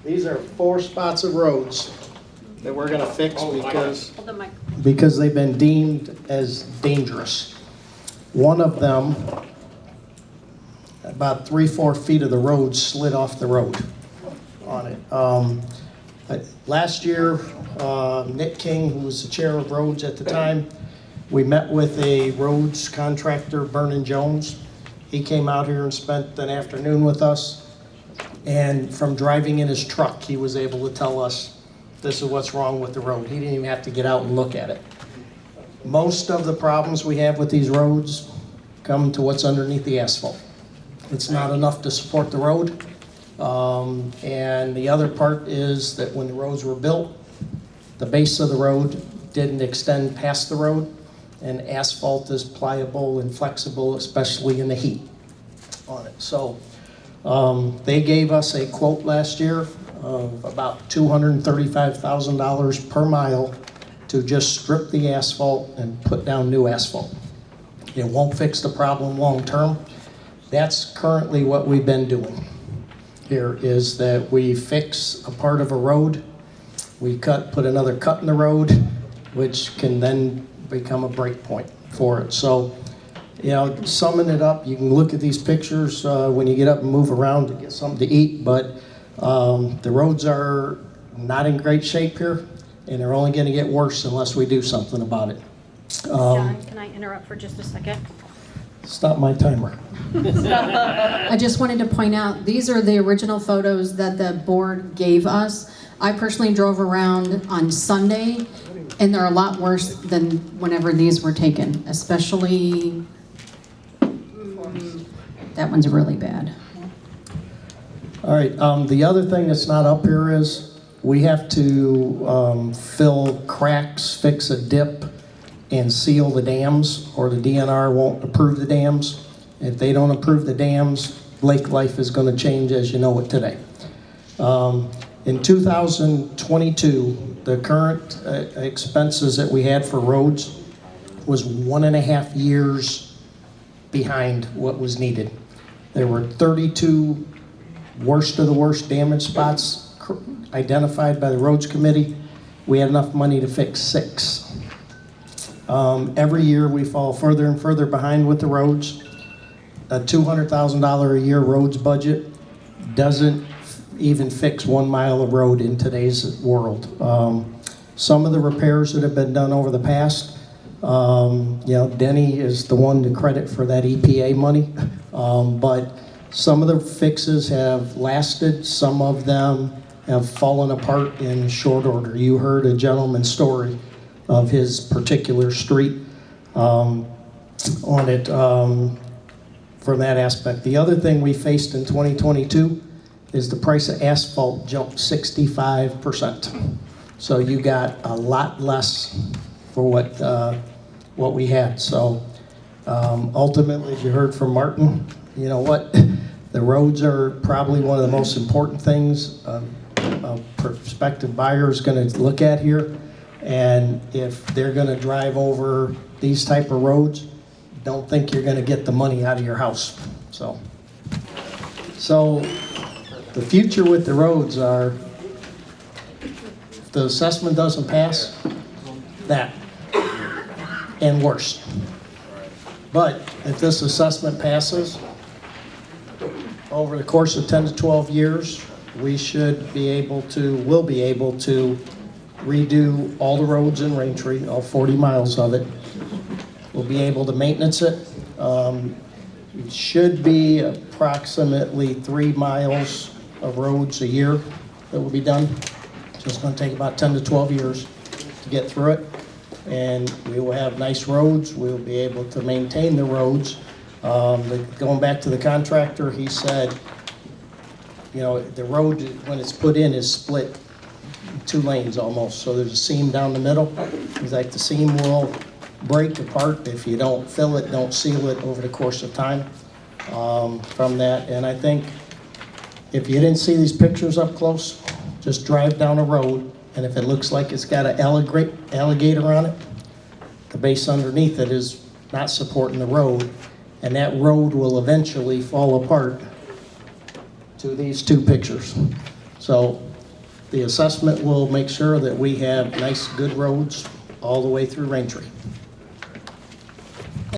These are 4 spots of roads that we're gonna fix Hold the mic. because they've been deemed as dangerous. One of them, about 3-4 feet of the road slid off the road on it. Last year, Nick King, who was the chair of roads at the time, we met with a roads contractor, Vernon Jones. He came out here and spent an afternoon with us. And from driving in his truck, he was able to tell us this is what's wrong with the road. He didn't even have to get out and look at it. Most of the problems we have with these roads come to what's underneath the asphalt. It's not enough to support the road. And the other part is that when the roads were built, the base of the road didn't extend past the road, and asphalt is pliable and flexible, especially in the heat on it. So they gave us a quote last year of about $235,000 per mile to just strip the asphalt and put down new asphalt. It won't fix the problem long term. That's currently what we've been doing here, is that we fix a part of a road, we put another cut in the road, which can then become a break point for it. So, you know, summing it up, you can look at these pictures when you get up and move around to get something to eat, but the roads are not in great shape here, and they're only gonna get worse unless we do something about it. John, can I interrupt for just a second? Stop my timer. I just wanted to point out, these are the original photos that the board gave us. I personally drove around on Sunday, and they're a lot worse than whenever these were taken, especially, that one's really bad. All right, the other thing that's not up here is we have to fill cracks, fix a dip, and seal the dams, or the DNR won't approve the dams. If they don't approve the dams, lake life is going to change as you know it today. In 2022, the current expenses that we had for roads was 1.5 years behind what was needed. There were 32 worst of the worst damage spots identified by the roads committee. We had enough money to fix 6. Every year we fall further and further behind with the roads. A $200,000 a year roads budget doesn't even fix 1 mile of road in today's world. Some of the repairs that have been done over the past, you know, Denny is the one to credit for that EPA money, but some of the fixes have lasted, some of them have fallen apart in short order. You heard a gentleman's story of his particular street on it from that aspect. The other thing we faced in 2022 is the price of asphalt jumped 65%. So you got a lot less for what we had. So ultimately, as you heard from Martin, you know what? The roads are probably one of the most important things a prospective buyer is going to look at here. And if they're going to drive over these type of roads, don't think you're going to get the money out of your house. So the future with the roads are, if the assessment doesn't pass, that, and worse. But if this assessment passes, over the course of 10 to 12 years, we should be able to, will be able to redo all the roads in Raintree, all 40 miles of it. We'll be able to maintenance it. It should be approximately 3 miles of roads a year that will be done. So it's going to take about 10 to 12 years to get through it. And we will have nice roads. We'll be able to maintain the roads. Going back to the contractor, he said, you know, the road, when it's put in, is split 2 lanes almost. So there's a seam down the middle. He's like, the seam will break apart if you don't fill it, don't seal it over the course of time from that. And I think if you didn't see these pictures up close, just drive down a road, and if it looks like it's got an alligator on it, the base underneath it is not supporting the road, and that road will eventually fall apart to these 2 pictures. So The assessment will make sure that we have nice, good roads all the way through Raintree.